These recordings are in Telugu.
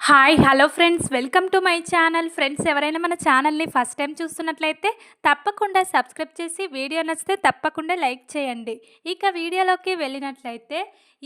Hi hello friends, welcome to my channel. Friends, ఎవరైనా మన ఛానల్ని ఫస్ట్ టైం చూస్తున్నట్లయితే తప్పకుండా సబ్స్క్రైబ్ చేసి వీడియో నచ్చితే తప్పకుండా లైక్ చేయండి. ఇక వీడియోలోకి వెళ్ళినట్లయితే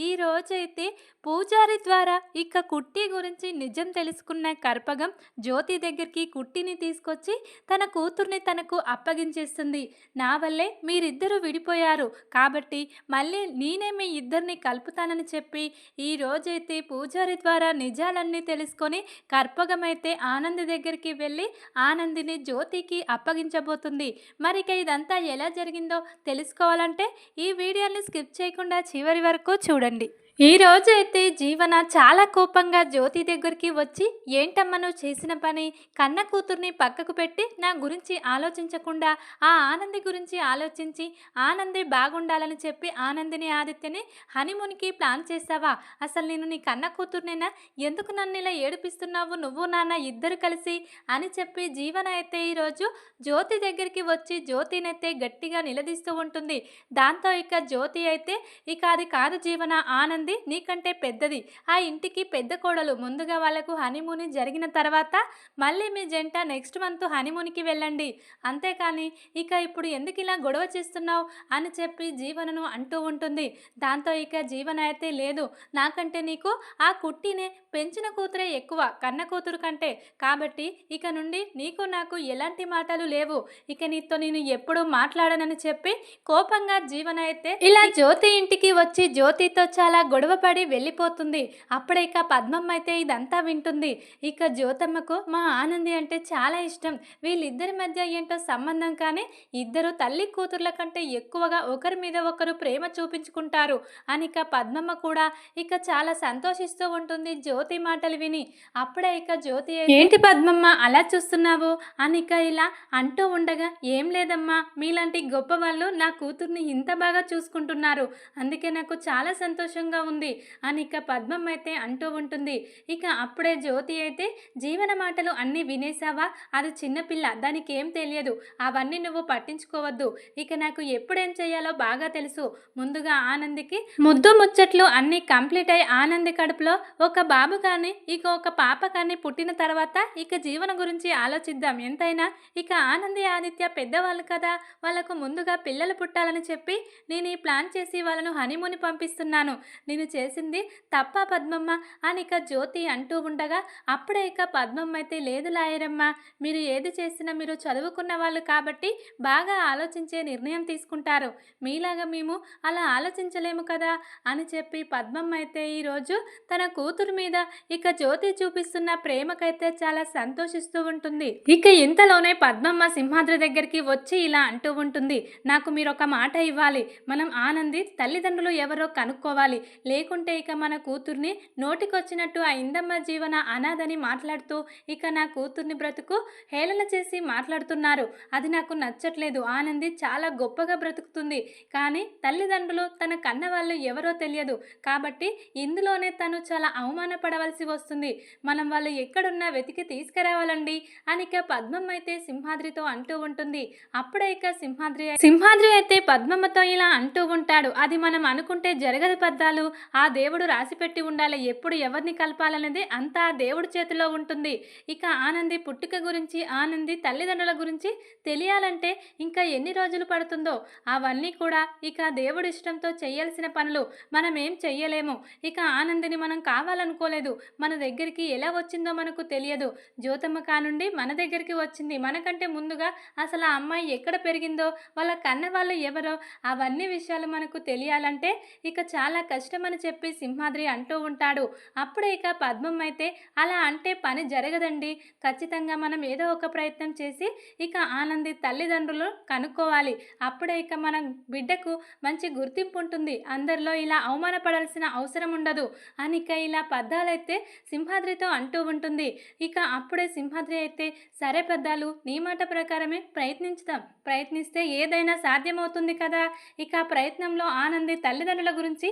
ఈ రోజైతే పూజారి ద్వారా ఇక కుట్టి గురించి నిజం తెలుసుకున్న కర్పగం జ్యోతి దగ్గరికి కుట్టిని తీసుకొచ్చి తన కూతుర్ని తనకు అప్పగించేస్తుంది. నా వల్లే మీరిద్దరూ విడిపోయారు కాబట్టి మళ్ళీ నేనే మీ ఇద్దరిని కలుపుతానని చెప్పి ఈ రోజైతే పూజారి ద్వారా నిజాలన్నీ తెలుసుకొని కర్పగమైతే ఆనంది దగ్గరికి వెళ్ళి ఆనందిని జ్యోతికి అప్పగించబోతుంది. మరిక ఇదంతా ఎలా జరిగిందో తెలుసుకోవాలంటే ఈ వీడియోని స్కిప్ చేయకుండా చివరి వరకు చూడండి. ఈ రోజైతే జీవన చాలా కోపంగా జ్యోతి దగ్గరికి వచ్చి, ఏంటమ్మా నువ్వు చేసిన పని? కన్న కూతుర్ని పక్కకు పెట్టి నా గురించి ఆలోచించకుండా ఆ ఆనంది గురించి ఆలోచించి ఆనంది బాగుండాలని చెప్పి ఆనందిని ఆదిత్యని హనీమూన్కి ప్లాన్ చేసావా? అసలు నేను నీ కన్న కూతుర్నేనా? ఎందుకు నన్ను ఇలా ఏడిపిస్తున్నావు నువ్వు నాన్న ఇద్దరు కలిసి అని చెప్పి జీవన అయితే ఈరోజు జ్యోతి దగ్గరికి వచ్చి జ్యోతినైతే గట్టిగా నిలదీస్తూ ఉంటుంది. దాంతో ఇక జ్యోతి అయితే, ఇక అది కాదు జీవన, ఆనంద్ నీకంటే పెద్దది, ఆ ఇంటికి పెద్ద కోడలు. ముందుగా వాళ్ళకు హనీమూన్ జరిగిన తర్వాత మళ్ళీ మీ జంట నెక్స్ట్ మంత్ హనీమూన్కి వెళ్ళండి, అంతేకాని ఇక ఇప్పుడు ఎందుకు ఇలా గొడవ చేస్తున్నావు అని చెప్పి జీవనను అంటూ ఉంటుంది. దాంతో ఇక జీవన అయితే, లేదు నాకంటే నీకు ఆ కుట్టినే పెంచిన కూతురే ఎక్కువ కన్న కూతురు కంటే, కాబట్టి ఇక నుండి నీకు నాకు ఎలాంటి మాటలు లేవు, ఇక నీతో నేను ఎప్పుడూ మాట్లాడనని చెప్పి కోపంగా జీవన అయితే ఇలా జ్యోతి ఇంటికి వచ్చి జ్యోతితో చాలా గొడవపడి వెళ్ళిపోతుంది. అప్పుడే ఇక పద్మమ్మ అయితే ఇదంతా వింటుంది. ఇక జ్యోతమ్మకు మా ఆనంది అంటే చాలా ఇష్టం, వీళ్ళిద్దరి మధ్య ఏంటో సంబంధం కానీ ఇద్దరు తల్లి కూతుర్ల కంటే ఎక్కువగా ఒకరి మీద ఒకరు ప్రేమ చూపించుకుంటారు అని ఇక పద్మమ్మ కూడా ఇక చాలా సంతోషిస్తూ ఉంటుంది జ్యోతి మాటలు విని. అప్పుడే ఇక జ్యోతి, ఏంటి పద్మమ్మ అలా చూస్తున్నావు అని ఇక ఇలా అంటూ ఉండగా, ఏం లేదమ్మా, మీలాంటి గొప్ప వాళ్ళు నా కూతుర్ని ఇంత బాగా చూసుకుంటున్నారు, అందుకే నాకు చాలా సంతోషంగా ఉంది అని ఇక పద్మమ్మ అయితే అంటూ ఉంటుంది. ఇక అప్పుడే జ్యోతి అయితే, జీవన మాటలు అన్నీ వినేసావా? అది చిన్నపిల్ల, దానికి ఏం తెలియదు, అవన్నీ నువ్వు పట్టించుకోవద్దు, ఇక నాకు ఎప్పుడేం చేయాలో బాగా తెలుసు. ముందుగా ఆనందికి ముద్దు ముచ్చట్లు అన్నీ కంప్లీట్ అయి ఆనంది కడుపులో ఒక బాబు కానీ ఇక ఒక పాప కానీ పుట్టిన తర్వాత ఇక జీవన గురించి ఆలోచిద్దాం. ఎంతైనా ఇక ఆనంది ఆదిత్య పెద్దవాళ్ళు కదా, వాళ్ళకు ముందుగా పిల్లలు పుట్టాలని చెప్పి నేను ఈ ప్లాన్ చేసి వాళ్ళను హనీమూన్ పంపిస్తున్నాను, నేను చేసింది తప్ప పద్మమ్మ అని ఇక జ్యోతి అంటూ ఉండగా, అప్పుడే ఇక పద్మమ్మ అయితే, లేదు లాయరమ్మ, మీరు ఏది చేసినా మీరు చదువుకున్న వాళ్ళు కాబట్టి బాగా ఆలోచించే నిర్ణయం తీసుకుంటారు, మీలాగా మేము అలా ఆలోచించలేము కదా అని చెప్పి పద్మమ్మ అయితే ఈరోజు తన కూతురు మీద ఇక జ్యోతి చూపిస్తున్న ప్రేమకైతే చాలా సంతోషిస్తూ ఉంటుంది. ఇక ఇంతలోనే పద్మమ్మ సింహాద్రి దగ్గరికి వచ్చి ఇలా అంటూ ఉంటుంది, నాకు మీరు ఒక మాట ఇవ్వాలి, మనం ఆనంది తల్లిదండ్రులు ఎవరో కనుక్కోవాలి, లేకుంటే ఇక మన కూతుర్ని నోటికొచ్చినట్టు ఆ ఇందమ్మ జీవన అనాథని మాట్లాడుతూ ఇక నా కూతుర్ని బ్రతుకు హేళన చేసి మాట్లాడుతున్నారు, అది నాకు నచ్చట్లేదు. ఆనంది చాలా గొప్పగా బ్రతుకుతుంది, కానీ తల్లిదండ్రులు తన కన్న వాళ్ళు ఎవరో తెలియదు కాబట్టి ఇందులోనే తను చాలా అవమానపడవలసి వస్తుంది, మనం వాళ్ళు ఎక్కడున్నా వెతికి తీసుకురావాలండి అని ఇక పద్మమ్మ అయితే సింహాద్రితో అంటూ ఉంటుంది. అప్పుడే ఇక సింహాద్రి అయితే పద్మమ్మతో ఇలా అంటూ ఉంటాడు, అది మనం అనుకుంటే జరగదు పద్దాలు, ఆ దేవుడు రాసిపెట్టి ఉండాలి, ఎప్పుడు ఎవరిని కలపాలనేది అంతా దేవుడి చేతిలో ఉంటుంది. ఇక ఆనంది పుట్టుక గురించి ఆనంది తల్లిదండ్రుల గురించి తెలియాలంటే ఇంకా ఎన్ని రోజులు పడుతుందో, అవన్నీ కూడా ఇక దేవుడి ఇష్టంతో చేయాల్సిన పనులు, మనం ఏం చెయ్యలేము. ఇక ఆనందిని మనం కావాలనుకోలేదు, మన దగ్గరికి ఎలా వచ్చిందో మనకు తెలియదు, జ్యోతమ్మ కానుండి మన దగ్గరికి వచ్చింది, మనకంటే ముందుగా అసలు ఆ అమ్మాయి ఎక్కడ పెరిగిందో, వాళ్ళ కన్న వాళ్ళు ఎవరో, అవన్నీ విషయాలు మనకు తెలియాలంటే ఇక చాలా కష్టమని చెప్పి సింహాద్రి అంటూ ఉంటాడు. అప్పుడే ఇక పద్మమ్మ అయితే, అలా అంటే పని జరగదండి, ఖచ్చితంగా మనం ఏదో ఒక ప్రయత్నం చేసి ఇక ఆనంది తల్లిదండ్రులు కనుక్కోవాలి, అప్పుడే ఇక మన బిడ్డకు మంచి గుర్తింపు ఉంటుంది, అందరిలో ఇలా అవమానపడాల్సిన అవసరం ఉండదు అని ఇక ఇలా పద్దాలైతే సింహాద్రితో అంటూ ఉంటుంది. ఇక అప్పుడే సింహాద్రి అయితే, సరే పెద్దాలు, నీ మాట ప్రకారమే ప్రయత్నించుదాం, ప్రయత్నిస్తే ఏదైనా సాధ్యమవుతుంది కదా. ఇక ప్రయత్నంలో ఆనంది తల్లిదండ్రుల గురించి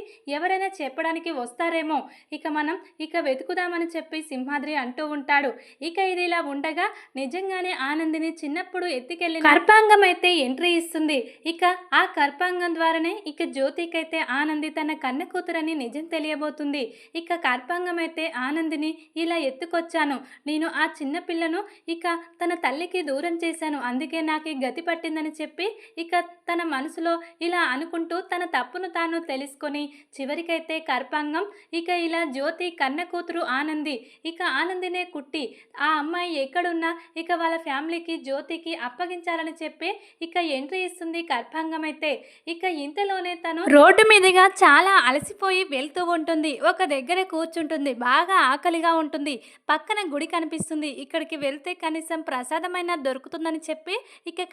ఎవరైనా చెప్పడానికి వస్తారేమో, ఇక మనం వెతుకుదామని చెప్పి సింహాద్రి అంటూ ఉంటాడు. ఇక ఇది ఇలా ఉండగా నిజంగానే ఆనందిని చిన్నప్పుడు ఎత్తుకెళ్ళిన కర్పాంగం అయితే ఎంట్రీ ఇస్తుంది. ఇక ఆ కర్పాంగం ద్వారానే జ్యోతికైతే ఆనంది తన కన్న కూతురని నిజం తెలియబోతుంది. ఇక కర్పాంగం అయితే ఆనందిని ఇలా ఎత్తుకొచ్చాను, నేను ఆ చిన్న పిల్లను తన తల్లికి దూరం చేశాను, అందుకే నాకు ఈ గతి పట్టిందని చెప్పి తన మనసులో ఇలా అనుకుంటూ తన తప్పును తాను తెలుసుకొని చివరికైతే కర్పాంగం ఇలా జ్యోతి కన్న కూతురు ఆనంది, ఆనందినే కుట్టి ఆ అమ్మాయి ఎక్కడున్నా వాళ్ళ ఫ్యామిలీకి జ్యోతికి అప్పగించాలని చెప్పి ఎంట్రీ ఇస్తుంది కర్పాంగం అయితే. ఇంతలోనే తను రోడ్డు మీదుగా చాలా అలసిపోయి వెళ్తూ ఉంటుంది. ఒక దగ్గర కూర్చుంటుంది, బాగా ఆకలిగా ఉంటుంది. పక్కన గుడి కనిపిస్తుంది, ఇక్కడికి వెళ్తే కనీసం ప్రసాదమైనా దొరుకుతుందని చెప్పి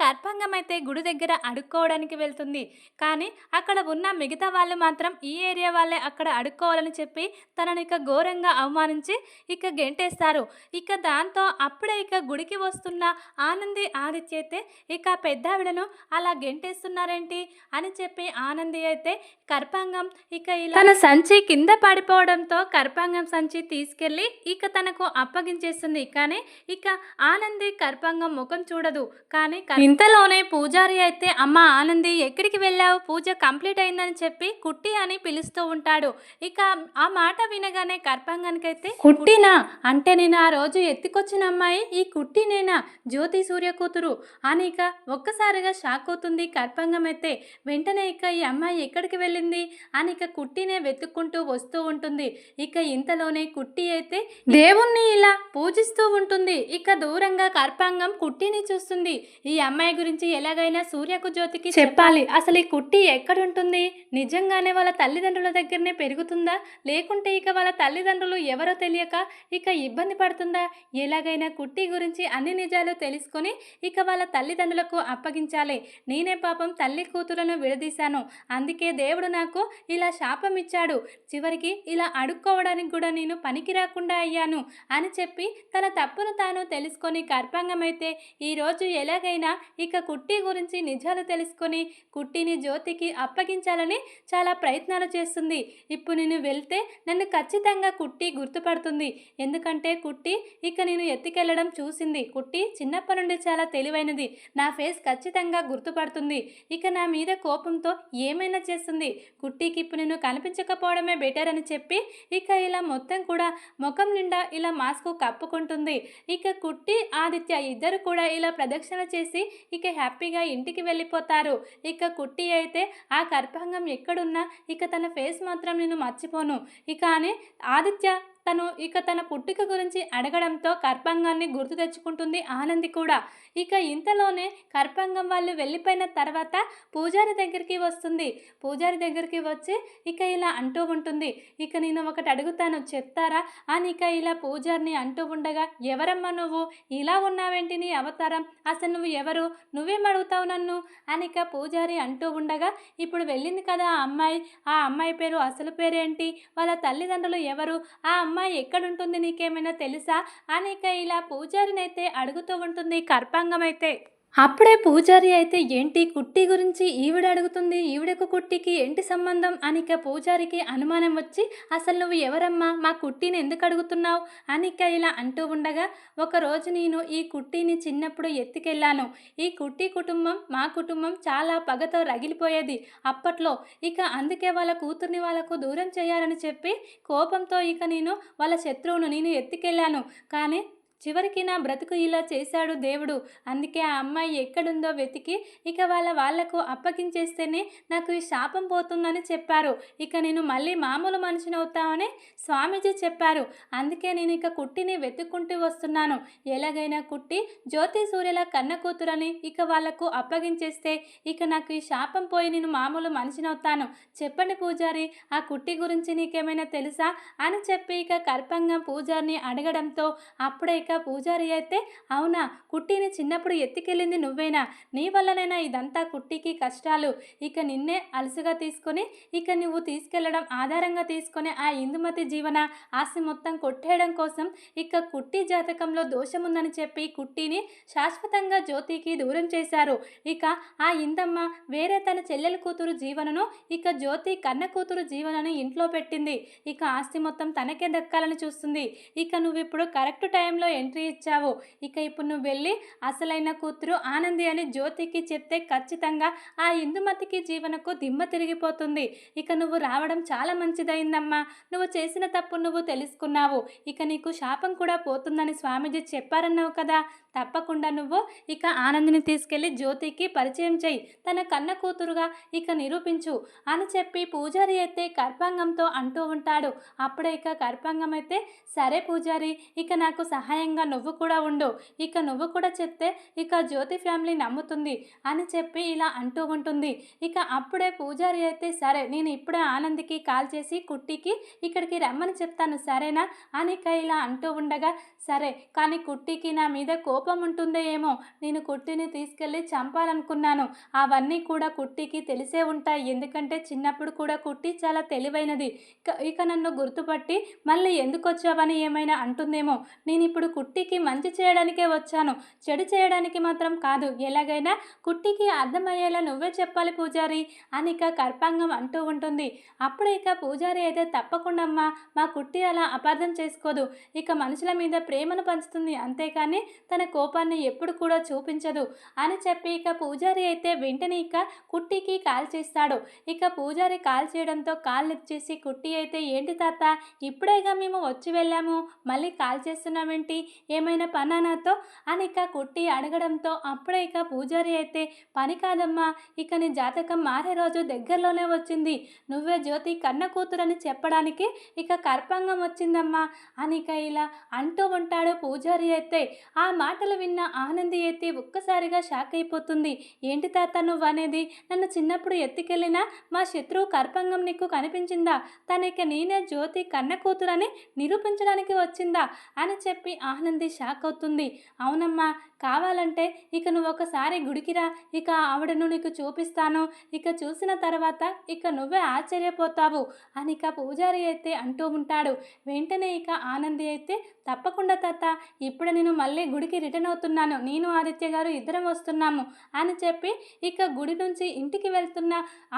కర్పాంగం అయితే గుడి దగ్గర అడుక్కోవడానికి వెళ్తుంది. కానీ అక్కడ ఉన్న మిగతా వాళ్ళు మాత్రం ఈ ఏరియా వాళ్ళే అక్కడ అడుక్కోవాలని చెప్పి తనని ఘోరంగా అవమానించి గెంటేస్తారు. దాంతో అప్పుడే గుడికి వస్తున్న ఆనంది ఆదిత్య అయితే పెద్దావిడను అలా గెంటేస్తున్నారేంటి అని చెప్పి ఆనంది అయితే కర్పాంగం ఇలా తన సంచి కింద పడిపోవడంతో కర్పాంగం సంచి తీసుకెళ్ళి తనకు అప్పగించేస్తుంది. కానీ ఆనంది కర్పాంగం ముఖం చూడదు. కానీ ఇంతలోనే పూజారి అయితే, అమ్మ ఆనంది ఎక్కడికి వెళ్ళావు, పూజ కంప్లీట్ అయిందని చెప్పి కుట్టి అని పిలుస్తూ ఉంటాడు. ఆ మాట వినగానే కర్పాంగానికైతే, కుట్టినా అంటే నేను ఆ రోజు ఎత్తుకొచ్చిన అమ్మాయి ఈ కుట్టినేనా, జ్యోతి సూర్య కూతురు అని ఒక్కసారిగా షాక్ అవుతుంది కర్పాంగం అయితే. వెంటనే ఈ అమ్మాయి ఎక్కడికి వెళ్ళింది అని కుట్టినే వెతుక్కుంటూ వస్తూ ఉంటుంది. ఇంతలోనే కుట్టి అయితే దేవుణ్ణి ఇలా పూజిస్తూ ఉంటుంది. దూరంగా కర్పాంగం కుట్టిని చూస్తుంది. ఈ అమ్మాయి గురించి ఎలాగైనా సూర్యకు జ్యోతికి చెప్పాలి, అసలు ఈ కుట్టి ఎక్కడుంటుంది, నిజంగానే వాళ్ళ తల్లిదండ్రుల దగ్గరనే పెరుగుతుందా, లేకుంటే వాళ్ళ తల్లిదండ్రులు ఎవరో తెలియక ఇబ్బంది పడుతుందా, ఎలాగైనా కుట్టి గురించి అన్ని నిజాలు తెలుసుకొని వాళ్ళ తల్లిదండ్రులకు అప్పగించాలి. నేనే పాపం తల్లి కూతురులను విడదీశాను, అందుకే దేవుడు నాకు ఇలా శాపం ఇచ్చాడు, చివరికి ఇలా అడుక్కోవడానికి కూడా నేను పనికి రాకుండా అయ్యాను అని చెప్పి తన తప్పును తాను తెలుసుకొని కర్పాంగం అయితే ఈరోజు ఎలాగైనా కుట్టి గురించి నిజాలు తెలుసుకొని కుట్టిని జ్యోతికి అప్పగించాలని చాలా ప్రయత్నాలు చేస్తుంది. ఇప్పుడు నేను వెళ్తే నన్ను ఖచ్చితంగా కుట్టి గుర్తుపడుతుంది, ఎందుకంటే కుట్టి నేను ఎత్తుకెళ్ళడం చూసింది. కుట్టి చిన్నప్పటి నుండి చాలా తెలివైనది, నా ఫేస్ ఖచ్చితంగా గుర్తుపడుతుంది. నా మీద కోపంతో ఏమైనా చేస్తుంది. కుట్టికి ఇప్పుడు నేను కనిపించకపోవడమే బెటర్ అని చెప్పి ఇలా మొత్తం కూడా ముఖం నిండా ఇలా మాస్క్ కప్పుకుంటుంది. కుట్టి ఆదిత్య ఇద్దరు కూడా ఇలా ప్రదక్షిణ చేసి హ్యాపీగా ఇంటికి వెళ్ళిపోతారు. కుట్టి అయితే ఆ కర్పాంగం ఎక్కడున్నా తన ఫేస్ మాత్రం నేను మర్చిపోను అని ఆదిత్య తను తన పుట్టుక గురించి అడగడంతో కర్పాంగాన్ని గుర్తు తెచ్చుకుంటుంది ఆనంది కూడా. ఇంతలోనే కర్పాంగం వాళ్ళు వెళ్ళిపోయిన తర్వాత పూజారి దగ్గరికి వస్తుంది. పూజారి దగ్గరికి వచ్చి ఇలా అంటూ ఉంటుంది, నేను ఒకటి అడుగుతాను చెప్తారా అని ఇలా పూజారిని అంటూ ఉండగా, ఎవరమ్మా నువ్వు, ఇలా ఉన్నావేంటి నీ అవతారం, అసలు నువ్వు ఎవరు, నువ్వేం అడుగుతావు నన్ను అని పూజారి అంటూ ఉండగా, ఇప్పుడు వెళ్ళింది కదా ఆ అమ్మాయి పేరు, అసలు పేరేంటి, వాళ్ళ తల్లిదండ్రులు ఎవరు, ఆ అమ్మాయి ఎక్కడుంటుంది నీకేమైనా తెలుసా అని ఇలా పూజారినైతే అడుగుతూ ఉంటుంది కర్పాంగం అయితే. అప్పుడే పూజారి అయితే, ఏంటి కుట్టి గురించి ఈవిడ అడుగుతుంది, ఈవిడకు కుట్టికి ఏంటి సంబంధం అని పూజారికి అనుమానం వచ్చి, అసలు నువ్వు ఎవరమ్మా, మా కుట్టిని ఎందుకు అడుగుతున్నావు అని ఇలా అంటూ ఉండగా, ఒకరోజు నేను ఈ కుట్టిని చిన్నప్పుడు ఎత్తుకెళ్ళాను. ఈ కుట్టి కుటుంబం మా కుటుంబం చాలా పగతో రగిలిపోయేది అప్పట్లో. అందుకే వాళ్ళ కూతుర్ని వాళ్ళకు దూరం చేయాలని చెప్పి కోపంతో నేను వాళ్ళ శత్రువును నేను ఎత్తుకెళ్ళాను. కానీ చివరికి నా బ్రతుకు ఇలా చేశాడు దేవుడు, అందుకే ఆ అమ్మాయి ఎక్కడుందో వెతికి వాళ్లకు అప్పగించేస్తేనే నాకు ఈ శాపం పోతుందని చెప్పారు. నేను మళ్ళీ మామూలు మనిషిని అవుతామని స్వామీజీ చెప్పారు, అందుకే నేను కుట్టిని వెతుక్కుంటూ వస్తున్నాను. ఎలాగైనా కుట్టి జ్యోతి సూర్యుల కన్న కూతురని వాళ్లకు అప్పగించేస్తే నాకు ఈ శాపం పోయి నేను మామూలు మనిషిని అవుతాను. చెప్పండి పూజారి, ఆ కుట్టి గురించి నీకేమైనా తెలుసా అని చెప్పి కర్పాంగం పూజారిని అడగడంతో అప్పుడే ఇక పూజారి అయితే, అవునా, కుట్టిని చిన్నప్పుడు ఎత్తుకెళ్ళింది నువ్వేనా, నీ వల్లనైనా ఇదంతా కుట్టికి కష్టాలు, ఇక నిన్నే అలసుగా తీసుకొని ఇక నువ్వు తీసుకెళ్లడం ఆధారంగా తీసుకొని ఆ ఇందుమతి జీవన ఆస్తి మొత్తం కొట్టేయడం కోసం ఇక కుట్టి జాతకంలో దోషముందని చెప్పి కుట్టిని శాశ్వతంగా జ్యోతికి దూరం చేశారు. ఇక ఆ ఇందమ్మ వేరే తన చెల్లెల కూతురు జీవనను ఇక జ్యోతి కన్న కూతురు జీవనను ఇంట్లో పెట్టింది. ఇక ఆస్తి మొత్తం తనకే దక్కాలని చూస్తుంది. ఇక నువ్విప్పుడు కరెక్ట్ టైంలో ఎంట్రీ ఇచ్చావు. ఇక ఇప్పుడు నువ్వు వెళ్ళి అసలైన కూతురు ఆనంది అని జ్యోతికి చెప్తే ఖచ్చితంగా ఆ ఇందుమతికి జీవనకు దిమ్మ తిరిగిపోతుంది. ఇక నువ్వు రావడం చాలా మంచిదైందమ్మా. నువ్వు చేసిన తప్పు నువ్వు తెలుసుకున్నావు. ఇక నీకు శాపం కూడా పోతుందని స్వామీజీ చెప్పారన్నావు కదా, తప్పకుండా నువ్వు ఇక ఆనందిని తీసుకెళ్లి జ్యోతికి పరిచయం చేయి, తన కన్న కూతురుగా ఇక నిరూపించు అని చెప్పి పూజారి అయితే కర్పాంగంతో అంటూ ఉంటాడు. అప్పుడే ఇక కర్పాంగం అయితే, సరే పూజారి, ఇక నాకు సహాయంగా నువ్వు కూడా ఉండు, ఇక నువ్వు కూడా చెప్తే ఇక జ్యోతి ఫ్యామిలీ నమ్ముతుంది అని చెప్పి ఇలా అంటూ ఉంటుంది. ఇక అప్పుడే పూజారి అయితే, సరే నేను ఇప్పుడే ఆనందికి కాల్ చేసి కుట్టికి ఇక్కడికి రమ్మని చెప్తాను సరేనా అని ఇక ఇలా అంటూ ఉండగా, సరే కానీ కుట్టికి నా మీద కోపం ఉంటుందో ఏమో, నేను కుట్టిని తీసుకెళ్ళి చంపాలనుకున్నాను, అవన్నీ కూడా కుట్టికి తెలిసే ఉంటాయి, ఎందుకంటే చిన్నప్పుడు కూడా కుట్టి చాలా తెలివైనది, ఇక నన్ను గుర్తుపట్టి మళ్ళీ ఎందుకు వచ్చావని ఏమైనా అంటుందేమో, నేను ఇప్పుడు కుట్టికి మంచి చేయడానికే వచ్చాను, చెడు చేయడానికి మాత్రం కాదు, ఎలాగైనా కుట్టికి అర్థమయ్యేలా నువ్వే చెప్పాలి పూజారి అని ఇక కర్పాంగం అంటూ ఉంటుంది. అప్పుడు ఇక పూజారి అయితే, తప్పకుండా అమ్మా, మా కుట్టి అలా అపార్థం చేసుకోదు, ఇక మనుషుల మీద ప్రేమను పంచుతుంది, అంతేకాని తన కోపాన్ని ఎప్పుడు కూడా చూపించదు అని చెప్పి ఇక పూజారి అయితే వెంటనే ఇక కుట్టికి కాల్ చేస్తాడు. ఇక పూజారి కాల్ చేయడంతో కాల్ లిఫ్ట్ చేసి కుట్టి అయితే, ఏంటి తాత, ఇప్పుడేగా మేము వచ్చి వెళ్ళాము, మళ్ళీ కాల్ చేస్తున్నామేంటి, ఏమైనా పనా నాతో అని ఇక కుట్టి అడగడంతో అప్పుడే ఇక పూజారి అయితే, పని కాదమ్మా, ఇక నీ జాతకం మారే రోజు దగ్గరలోనే వచ్చింది, నువ్వే జ్యోతి కన్న కూతురని చెప్పడానికి ఇక కర్పాంగం వచ్చిందమ్మా అని ఇక ఇలా అంటూ ఉంటాడు పూజారి అయితే. ఆ మాటలు విన్న ఆనంది అయితే ఒక్కసారిగా షాక్ అయిపోతుంది. ఏంటి తాత నువ్వు అనేది, నన్ను చిన్నప్పుడు ఎత్తుకెళ్ళిన మా శత్రువు కర్పాంగం నీకు కనిపించిందా, తనకి నేనే జ్యోతి కన్న కూతురని నిరూపించడానికి వచ్చిందా అని చెప్పి ఆనంది షాక్ అవుతుంది. అవునమ్మా, కావాలంటే ఇక నువ్వు ఒకసారి గుడికిరా, ఇక ఆవిడను నీకు చూపిస్తాను, ఇక చూసిన తర్వాత ఇక నువ్వే ఆశ్చర్యపోతావు అని ఇక పూజారి అయితే అంటూ ఉంటాడు. వెంటనే ఇక ఆనంది అయితే, తప్పకుండా తాత, ఇప్పుడు నేను మళ్ళీ గుడికి రిటర్న్ అవుతున్నాను, నేను ఆదిత్య గారు ఇద్దరం వస్తున్నాము అని చెప్పి ఇక గుడి నుంచి ఇంటికి వెళ్తున్న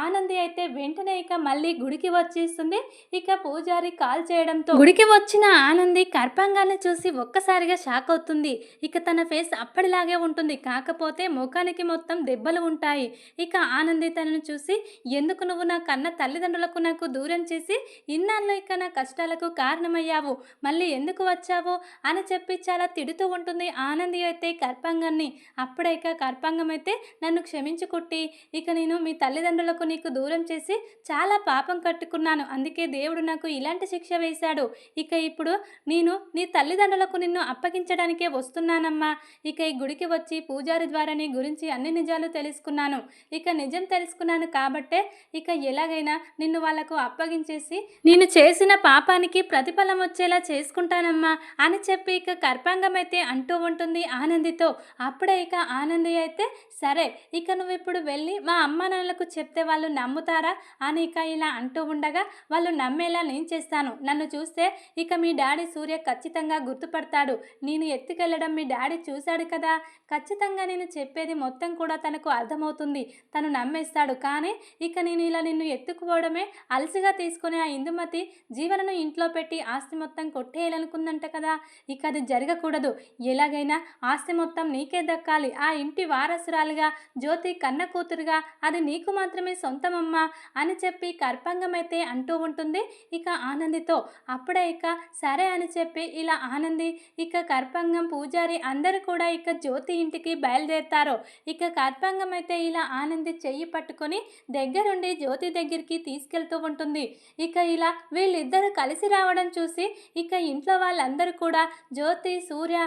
ఆనంది అయితే వెంటనే ఇక మళ్ళీ గుడికి వచ్చేస్తుంది. ఇక పూజారి కాల్ చేయడంతో గుడికి వచ్చిన ఆనంది కర్పాంగాన్ని చూసి ఒక్కసారిగా షాక్ అవుతుంది. ఇక తన ఫేస్ అప్పటిలాగే ఉంటుంది, కాకపోతే ముఖానికి మొత్తం దెబ్బలు ఉంటాయి. ఇక ఆనంది తనను చూసి, ఎందుకు నువ్వు నా కన్న తల్లిదండ్రులకు నాకు దూరం చేసి ఇన్నాళ్ళు ఇక నా కష్టాలకు కారణమయ్యావు, మళ్ళీ ఎందుకు వచ్చావు అని చెప్పి చాలా తిడుతూ ఉంటుంది ఆనంది అయితే కర్పాంగాన్ని. అప్పుడే ఇక కర్పాంగం అయితే, నన్ను క్షమించు కుట్టి, ఇక నేను మీ తల్లిదండ్రులకు నీకు దూరం చేసి చాలా పాపం కట్టుకున్నాను, అందుకే దేవుడు నాకు ఇలాంటి శిక్ష వేశాడు, ఇక ఇప్పుడు నేను నీ తల్లిదండ్రులకు నిన్ను అప్పగించడానికే వస్తున్నానమ్మా, ఇక ఈ గుడికి వచ్చి పూజారి ద్వారా నీ గురించి అన్ని నిజాలు తెలుసుకున్నాను, ఇక నిజం తెలుసుకున్నాను కాబట్టే ఇక ఎలాగైనా నిన్ను వాళ్లకు అప్పగించేసి నేను చేసిన పాపానికి ప్రతిఫలం వచ్చేలా చేసుకుంటానమ్మా అని చెప్పి ఇక కర్పాంగం అయితే అంటూ ఉంటుంది ఆనందితో. అప్పుడే ఇక ఆనంది అయితే, సరే ఇక నువ్వు ఇప్పుడు వెళ్ళి మా అమ్మ నాన్నలకు చెప్తే వాళ్ళు నమ్ముతారా అని ఇక ఇలా అంటూ ఉండగా, వాళ్ళు నమ్మేలా నేను చేస్తాను, నన్ను చూస్తే ఇక మీ డాడీ సూర్య ఖచ్చితంగా గుర్తుపడతాడు, నేను ఎత్తుకెళ్ళడం మీ డాడీ చూశాడు కదా, ఖచ్చితంగా నేను చెప్పేది మొత్తం కూడా తనకు అర్థమవుతుంది, తను నమ్మేస్తాడు, కానీ ఇక నేను ఇలా నిన్ను ఎత్తుకుపోవడమే అలసిగా తీసుకుని ఆ ఇందుమతి జీవనను ఇంట్లో పెట్టి ఆస్తి మొత్తం కొట్టేయాలనుకుందంట కదా, ఇక అది జరగకూడదు, ఎలాగైనా ఆస్తి మొత్తం నీకే దక్కాలి, ఆ ఇంటి వారసురాలుగా జ్యోతి కన్న కూతురుగా అది నీకు మాత్రమే సొంతమమ్మా అని చెప్పి కర్పాంగం అయితే అంటూ ఉంటుంది ఇక ఆనందితో. అప్పుడే ఇక సరే అని చెప్పి ఇలా ఆనంది ఇక కర్పాంగం పూజారి అందరూ కూడా ఇక జ్యోతి ఇంటికి బయలుదేరుతారు. ఇక కర్పాంగం అయితే ఇలా ఆనంది చెయ్యి పట్టుకొని దగ్గరుండి జ్యోతి దగ్గరికి తీసుకెళ్తూ ఉంటుంది. ఇక ఇలా వీళ్ళిద్దరూ కలిసి రావడం చూసి ఇక ఇంట్లో వాళ్ళందరూ కూడా జ్యోతి, సూర్య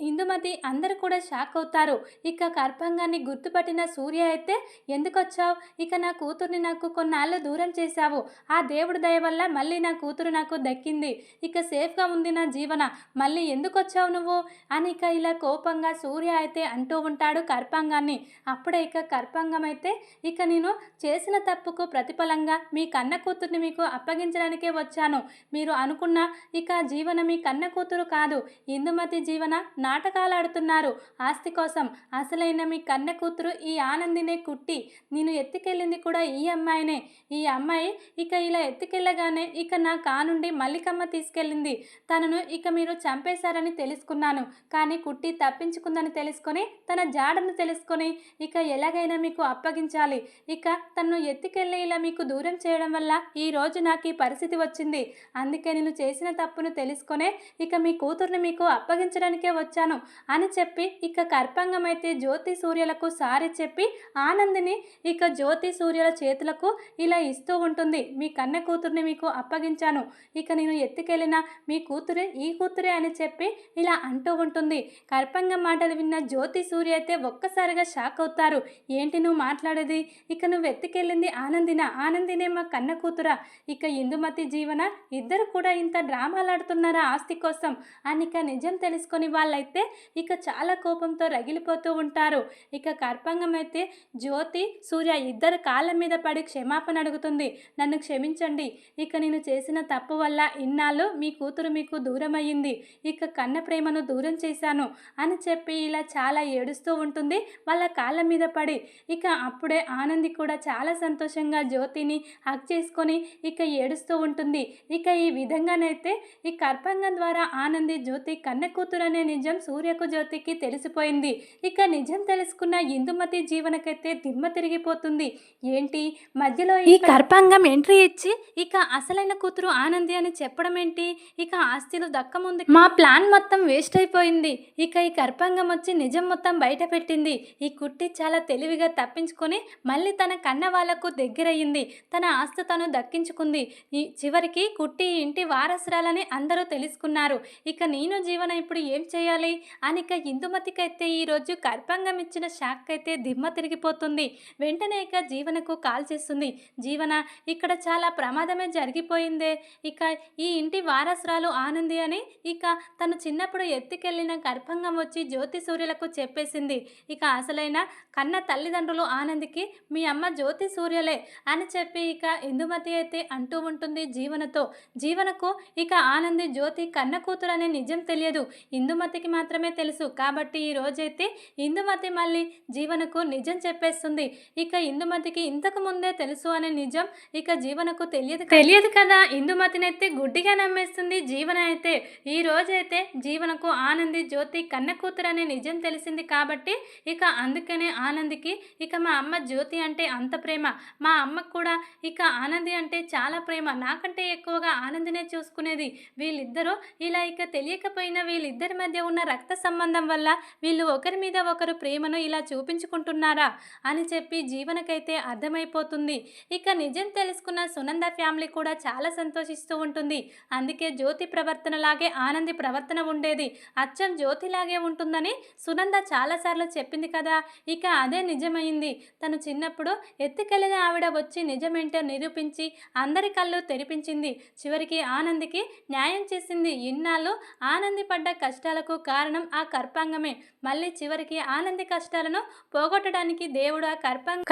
ఇందుమతి అందరూ కూడా షాక్ అవుతారు. ఇక కర్పంగాన్ని గుర్తుపట్టిన సూర్య అయితే, ఎందుకొచ్చావు? ఇక నా కూతుర్ని నాకు కొన్నాళ్ళు దూరం చేశావు. ఆ దేవుడి దయ వల్ల మళ్ళీ నా కూతురు నాకు దక్కింది. ఇక సేఫ్‌గా ఉంది నా జీవన. మళ్ళీ ఎందుకొచ్చావు నువ్వు? అని ఇక ఇలా కోపంగా సూర్య అయితే అంటూ ఉంటాడు కర్పాంగాన్ని. అప్పుడే ఇక కర్పాంగం అయితే, ఇక నేను చేసిన తప్పుకు ప్రతిఫలంగా మీ కన్న కూతుర్ని మీకు అప్పగించడానికే వచ్చాను. మీరు అనుకున్న ఇక జీవన మీ కన్న కూతురు కాదు. ఇందుమతి జీవన నాటకాలాడుతున్నారు ఆస్తి కోసం. అసలైన మీ కన్న కూతురు ఈ ఆనందినే కుట్టి నేను ఎత్తుకెళ్ళింది కూడా ఈ అమ్మాయినే. ఈ అమ్మాయి ఇక ఇలా ఎత్తుకెళ్ళగానే ఇక నా కానుండి మల్లికమ్మ తీసుకెళ్ళింది. తనను ఇక మీరు చంపేశారని తెలుసుకున్నాను. కానీ కుట్టి తప్పించుకుందని తెలుసుకొని తన జాడను తెలుసుకొని ఇక ఎలాగైనా మీకు అప్పగించాలి. ఇక తన్ను ఎత్తుకెళ్ళి ఇలా మీకు దూరం చేయడం వల్ల ఈరోజు నాకు ఈ పరిస్థితి వచ్చింది. అందుకే నేను చేసిన తప్పును తెలుసుకొనే ఇక మీ కూతుర్ని మీకు అప్పగించడానికే వచ్చాను అని చెప్పి ఇక కర్పాంగం అయితే జ్యోతి సూర్యులకు సారీ చెప్పి ఆనందిని ఇక జ్యోతి సూర్యుల చేతులకు ఇలా ఇస్తూ ఉంటుంది. మీ కన్న కూతుర్ని మీకు అప్పగించాను. ఇక నేను ఎత్తుకెళ్ళిన మీ కూతురే ఈ కూతురే అని చెప్పి ఇలా అంటూ ఉంటుంది. కర్పాంగం మాటలు విన్న జ్యోతి సూర్య అయితే ఒక్కసారిగా షాక్ అవుతారు. ఏంటి నువ్వు మాట్లాడేది? ఇక నువ్వు ఎత్తుకెళ్ళింది ఆనందినే మా కన్న కూతురా? ఇక ఇందుమతి జీవన ఇద్దరు కూడా ఇంత డ్రామాలాడుతున్నారా ఆస్తి కోసం అని ఇక నిజం తెలుసుకొని వాళ్ళైతే ఇక చాలా కోపంతో రగిలిపోతూ ఉంటారు. ఇక కర్పాంగం అయితే జ్యోతి సూర్య ఇద్దరు కాళ్ళ మీద పడి క్షమాపణ అడుగుతుంది. నన్ను క్షమించండి. ఇక నేను చేసిన తప్పు వల్ల ఇన్నాళ్ళు మీ కూతురు మీకు దూరం అయ్యింది. ఇక కన్న ప్రేమను దూరం చేశాను అని చెప్పి ఇలా చాలా ఏడుస్తూ ఉంటుంది వాళ్ళ కాళ్ళ మీద పడి. ఇక అప్పుడే ఆనంది కూడా చాలా సంతోషంగా జ్యోతిని హగ్ చేసుకొని ఇక ఏడుస్తూ ఉంటుంది. ఇక ఈ విధంగానైతే ఈ కర్పాంగం ద్వారా ఆనంది జ్యోతి కన్న కూతురు అనే నిజం సూర్యకు జ్యోతికి తెలిసిపోయింది. ఇక నిజం తెలుసుకున్న ఇందుమతి జీవనకైతే దిమ్మ తిరిగిపోతుంది. ఏంటి మధ్యలో ఈ కర్పాంగం ఎంట్రీ ఇచ్చి ఇక అసలైన కూతురు ఆనంది అని చెప్పడం ఏంటి? ఇక ఆస్తులు దక్కముందు మా ప్లాన్ మొత్తం వేస్ట్ అయిపోయింది. ఇక ఈ కర్పాంగం వచ్చి నిజం మొత్తం బయట పెట్టింది. ఈ కుట్టి చాలా తెలివిగా తప్పించుకొని మళ్ళీ తన కన్న వాళ్లకు దగ్గరయ్యింది. తన ఆస్తి తను దక్కించుకుంది. ఈ చివరికి కుట్టి ఇంటి వారసురాలని అందరూ తెలుసుకున్నారు. ఇక నేను జీవన ఇప్పుడు ఏం చేయాలి అని ఇక ఇందుమతికైతే ఈరోజు కర్పాంగం ఇచ్చిన షాక్ అయితే దిమ్మ తిరిగిపోతుంది. వెంటనే ఇక జీవనకు కాల్ చేస్తుంది. జీవన ఇక్కడ చాలా ప్రమాదమే జరిగిపోయిందే. ఇక ఈ ఇంటి వారసురాలు ఆనంది అని ఇక తను చిన్నప్పుడు ఎత్తుకెళ్ళిన కర్పాంగం వచ్చి జ్యోతి సూర్యులకు చెప్పేసింది. ఇక అసలైన కన్న తల్లిదండ్రులు ఆనందికి మీ అమ్మ జ్యోతి సూర్యలే అని చెప్పి ఇక ఇందుమతి అయితే అంటూ ఉంటుంది జీవనతో. జీవనకు ఇక ఆనంది జ్యోతి కన్న కూతురు అనే నిజం తెలియదు. ఇందుమతికి మాత్రమే తెలుసు. కాబట్టి ఈ రోజైతే ఇందుమతి మళ్ళీ జీవనకు నిజం చెప్పేస్తుంది. ఇక ఇందుమతికి ఇంతకు ముందే తెలుసు అనే నిజం ఇక జీవనకు తెలియదు కదా. ఇందుమతినైతే గుడ్డిగా నమ్మేస్తుంది జీవన అయితే. ఈ రోజైతే జీవనకు ఆనంది జ్యోతి కన్న కూతురు అనే నిజం తెలిసింది కాబట్టి ఇక అందుకనే ఆనందికి ఇక మా అమ్మ జ్యోతి అంటే అంత ప్రేమ, మా అమ్మకు కూడా ఇక ఆనంది అంటే చాలా ప్రేమ, నాకంటే ఎక్కువగా ఆనందినే చూసుకునేది. వీళ్ళిద్దరూ ఇలా ఇక తెలియకపోయినా వీళ్ళిద్దరి మధ్య ఉన్న రక్త సంబంధం వల్ల వీళ్ళు ఒకరి మీద ఒకరు ప్రేమను ఇలా చూపించుకుంటున్నారా అని చెప్పి జీవనకైతే అర్థమైపోతుంది. ఇక నిజం తెలుసుకున్న సునంద ఫ్యామిలీ కూడా చాలా సంతోషిస్తూ ఉంటుంది. అందుకే జ్యోతి ప్రవర్తనలాగే ఆనంది ప్రవర్తన ఉండేది, అచ్చం జ్యోతిలాగే ఉంటుందని సునంద చాలాసార్లు చెప్పింది కదా. ఇక అదే నిజమైంది. తను చిన్నప్పుడు ఎత్తుకెళ్ళిన ఆవిడ వచ్చి నిజమేంటో నిరూపించి అందరి కళ్ళు తెరిపించింది. చివరికి ఆనందికి న్యాయం చేసింది. ఇన్నాళ్ళు ఆనంది పడ్డ కష్టాలకు కారణం ఆ కర్పాంగమే. మళ్ళీ చివరికి ఆనంది కష్టాలను పోగొట్టడానికి దేవుడు ఆ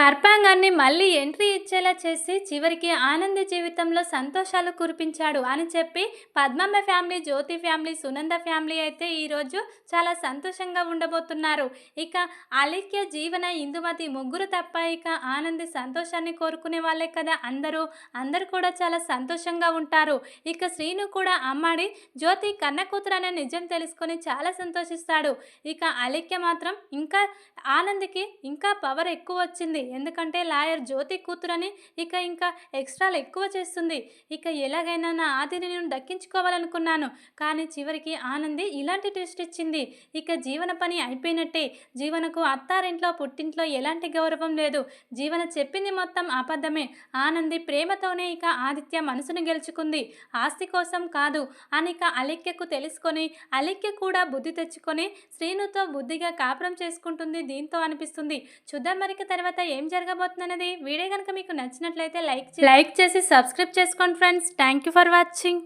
కర్పాంగాన్ని మళ్ళీ ఎంట్రీ ఇచ్చేలా చేసి చివరికి ఆనంది జీవితంలో సంతోషాలు కురిపించాడు అని చెప్పి పద్మమ్మ ఫ్యామిలీ, జ్యోతి ఫ్యామిలీ, సునంద ఫ్యామిలీ అయితే ఈరోజు చాలా సంతోషంగా ఉండబోతున్నారు. ఇక అలిఖ్య, జీవన, ఇందుమతి ముగ్గురు తప్ప ఇక ఆనంది సంతోషాన్ని కోరుకునే వాళ్ళే కదా అందరూ కూడా చాలా సంతోషంగా ఉంటారు. ఇక శ్రీను కూడా అమ్మాడి జ్యోతి కన్న కూతురు అనే నిజం తెలుసుకొని చాలా సంతోషిస్తాడు. ఇక అలిఖ్య మాత్రం ఇంకా ఆనందికి ఇంకా పవర్ ఎక్కువ వచ్చింది. ఎందుకంటే లాయర్ జ్యోతి కూతురని ఇంకా ఎక్స్ట్రాలు ఎక్కువ చేస్తుంది. ఇక ఎలాగైనా నా ఆదిని నేను దక్కించుకోవాలనుకున్నాను, కానీ చివరికి ఆనంది ఇలాంటి ట్విస్ట్ ఇచ్చింది. ఇక జీవన పని అయిపోయినట్టే. జీవనకు అత్తారింట్లో పుట్టింట్లో ఎలాంటి గౌరవం లేదు. జీవన చెప్పింది మొత్తం అబద్ధమే. ఆనంది ప్రేమతోనే ఇక ఆదిత్య మనసును గెలుచుకుంది, ఆస్తి కోసం కాదు అని ఇక అలిఖ్యకు తెలుసుకొని అలిఖ్య కూడా బుద్ధి తెచ్చుకొని శ్రీనుతో బుద్ధిగా కాపురం చేసుకుంటుంది దీంతో అనిపిస్తుంది. చూద్దాం మరిక తర్వాత ఏం జరగబోతుందనేది. వీడియో కనుక మీకు నచ్చినట్లయితే లైక్ చేసి సబ్స్క్రైబ్ చేసుకోండి friends. Thank you for watching.